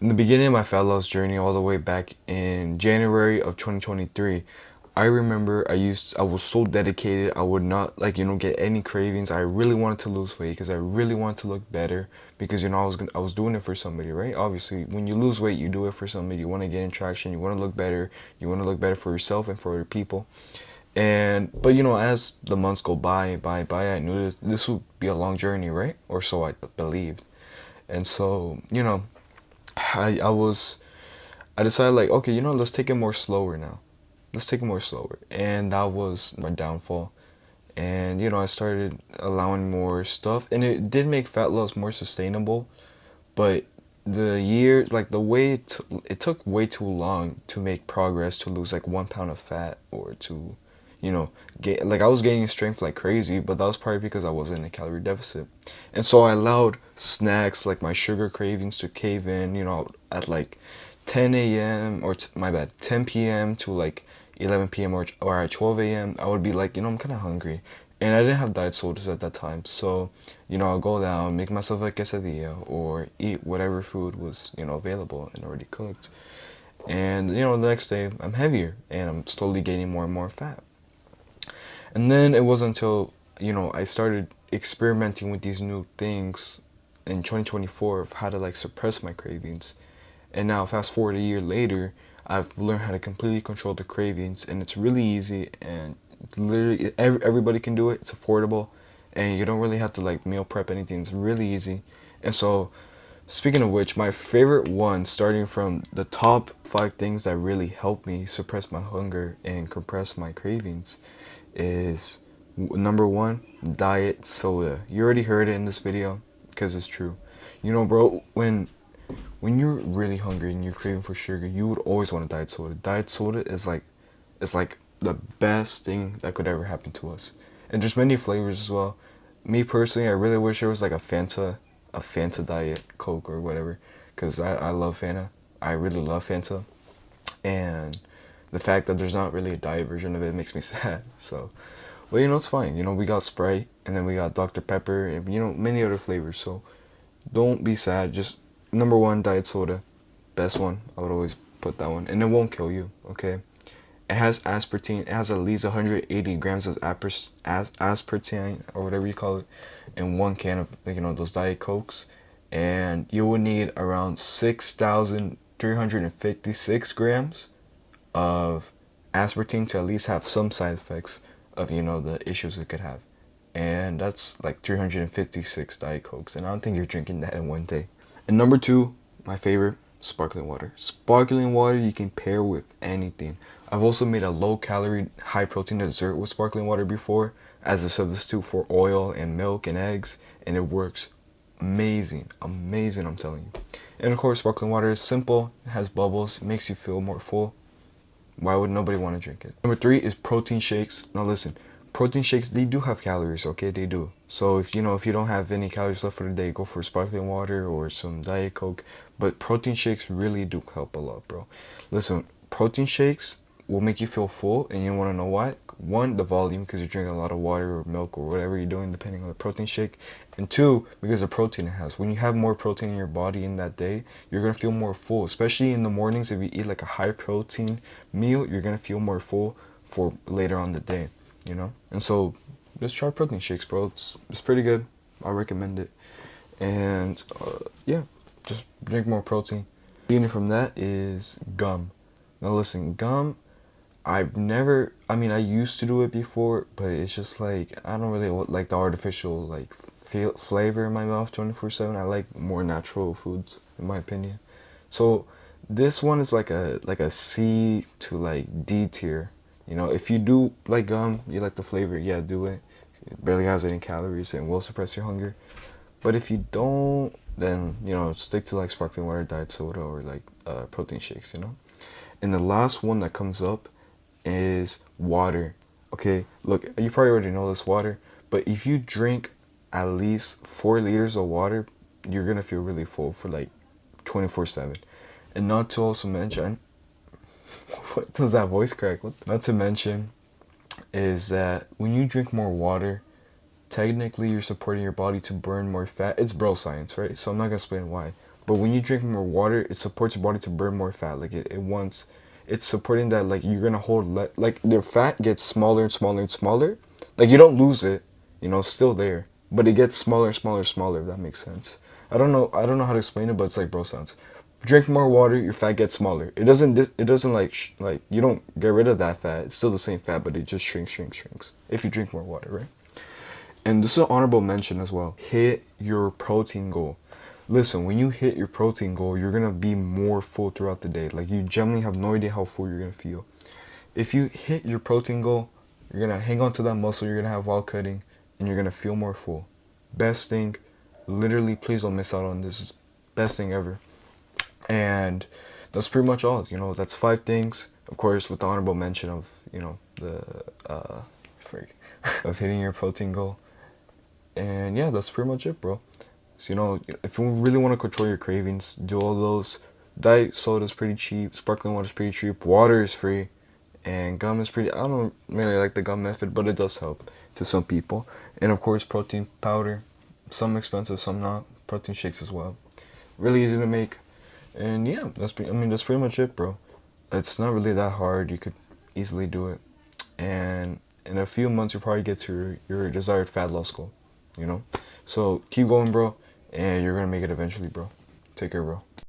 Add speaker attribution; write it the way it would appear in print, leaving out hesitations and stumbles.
Speaker 1: In the beginning of my fat loss journey, all the way back in January of 2023, I remember I was so dedicated. I would not get any cravings. I really wanted to lose weight because I really wanted to look better because I was doing it for somebody, right? Obviously, when you lose weight, you do it for somebody. You want to get in traction, you want to look better, you want to look better for yourself and for other people. And but as the months go by, I knew this would be a long journey, right? Or so I believed. And so, I was I decided like, okay, let's take it more slower now. Let's take it more slower. And that was my downfall. And I started allowing more stuff, and it did make fat loss more sustainable, but the way it took way too long to make progress to lose like 1 pound of fat or to get like I was gaining strength like crazy, but that was probably because I was in a calorie deficit. And so I allowed snacks like my sugar cravings to cave in, at like 10 a.m. or my bad, 10 p.m. to like 11 p.m. or at 12 a.m. I would be like, I'm kind of hungry. And I didn't have diet sodas at that time. So, I'll go down, make myself a quesadilla or eat whatever food was, available and already cooked. And, the next day I'm heavier and I'm slowly gaining more and more fat. And then it wasn't until, I started experimenting with these new things in 2024 of how to like suppress my cravings. And now fast forward a year later, I've learned how to completely control the cravings, and it's really easy, and literally everybody can do it. It's affordable, and you don't really have to like meal prep anything. It's really easy. And so, speaking of which, my favorite one, starting from the top 5 things that really help me suppress my hunger and compress my cravings, is number one, diet soda. You already heard it in this video because it's true. Bro, when you're really hungry and you're craving for sugar, you would always want a diet soda. Diet soda is like it's like the best thing that could ever happen to us. And there's many flavors as well. Me personally, I really wish there was like a Fanta diet Coke or whatever, because I love Fanta. I really love Fanta, and the fact that there's not really a diet version of it makes me sad. So, but it's fine. We got Sprite, and then we got Dr. Pepper, and many other flavors. So don't be sad. Just number one, diet soda, best one. I would always put that one, and it won't kill you. Okay, it has aspartame. It has at least 180 grams of aspartame or whatever you call it in one can of those diet cokes, and you will need around 6,356 grams of aspartame to at least have some side effects of the issues it could have. And that's like 356 diet cokes, and I don't think you're drinking that in one day. And number two, my favorite, sparkling water. Sparkling water you can pair with anything. I've also made a low calorie, high protein dessert with sparkling water before as a substitute for oil and milk and eggs, and it works amazing. Amazing, I'm telling you. And of course, sparkling water is simple, it has bubbles, it makes you feel more full. Why would nobody want to drink it? Number three is protein shakes. Now listen, protein shakes, they do have calories, okay? They do. So if you don't have any calories left for the day, go for sparkling water or some Diet Coke. But protein shakes really do help a lot, bro. Listen, protein shakes will make you feel full, and you want to know why? One, the volume, because you're drinking a lot of water or milk or whatever you're doing depending on the protein shake. And two, because the protein it has. When you have more protein in your body in that day, you're going to feel more full. Especially in the mornings, if you eat like a high protein meal, you're going to feel more full for later on the day, And so just try protein shakes, bro. It's pretty good. I recommend it. And yeah, just drink more protein. Leading from that is gum. Now listen, gum, I used to do it before, but it's just like, I don't really like the artificial like flavor in my mouth 24/7. I like more natural foods, in my opinion. So this one is like a C to like D tier. If you do like gum, you like the flavor, yeah, do it. It barely has any calories and will suppress your hunger. But if you don't, then stick to like sparkling water, diet soda, or like protein shakes. And the last one that comes up is water. Okay, look, you probably already know this, water, but if you drink at least 4 liters of water, you're gonna feel really full for like 24/7. And not to also mention, what does that voice crack? What? Not to mention is that when you drink more water, technically you're supporting your body to burn more fat. It's bro science, right? So I'm not gonna explain why. But when you drink more water, it supports your body to burn more fat. Like it's supporting that, like you're gonna hold like their fat gets smaller and smaller and smaller. Like you don't lose it, it's still there, but it gets smaller and smaller and smaller. If that makes sense. I don't know how to explain it, but it's like bro sense. Drink more water, your fat gets smaller. It doesn't like like you don't get rid of that fat. It's still the same fat, but it just shrinks if you drink more water, right? And this is an honorable mention as well. Hit your protein goal. Listen, when you hit your protein goal, you're gonna be more full throughout the day. Like you generally have no idea how full you're gonna feel. If you hit your protein goal, you're gonna hang on to that muscle you're gonna have while cutting, and you're gonna feel more full. Best thing, literally, please don't miss out on this. Best thing ever. And that's pretty much all. That's 5 things. Of course, with the honorable mention of the freak of hitting your protein goal. And yeah, that's pretty much it, bro. So, if you really want to control your cravings, do all those. Diet soda's pretty cheap. Sparkling water's pretty cheap. Water is free. And gum is pretty. I don't really like the gum method, but it does help to some people. And of course, protein powder. Some expensive, some not. Protein shakes as well. Really easy to make. And yeah, that's pretty much it, bro. It's not really that hard. You could easily do it. And in a few months, you'll probably get to your desired fat loss goal. So keep going, bro. And you're going to make it eventually, bro. Take care, bro.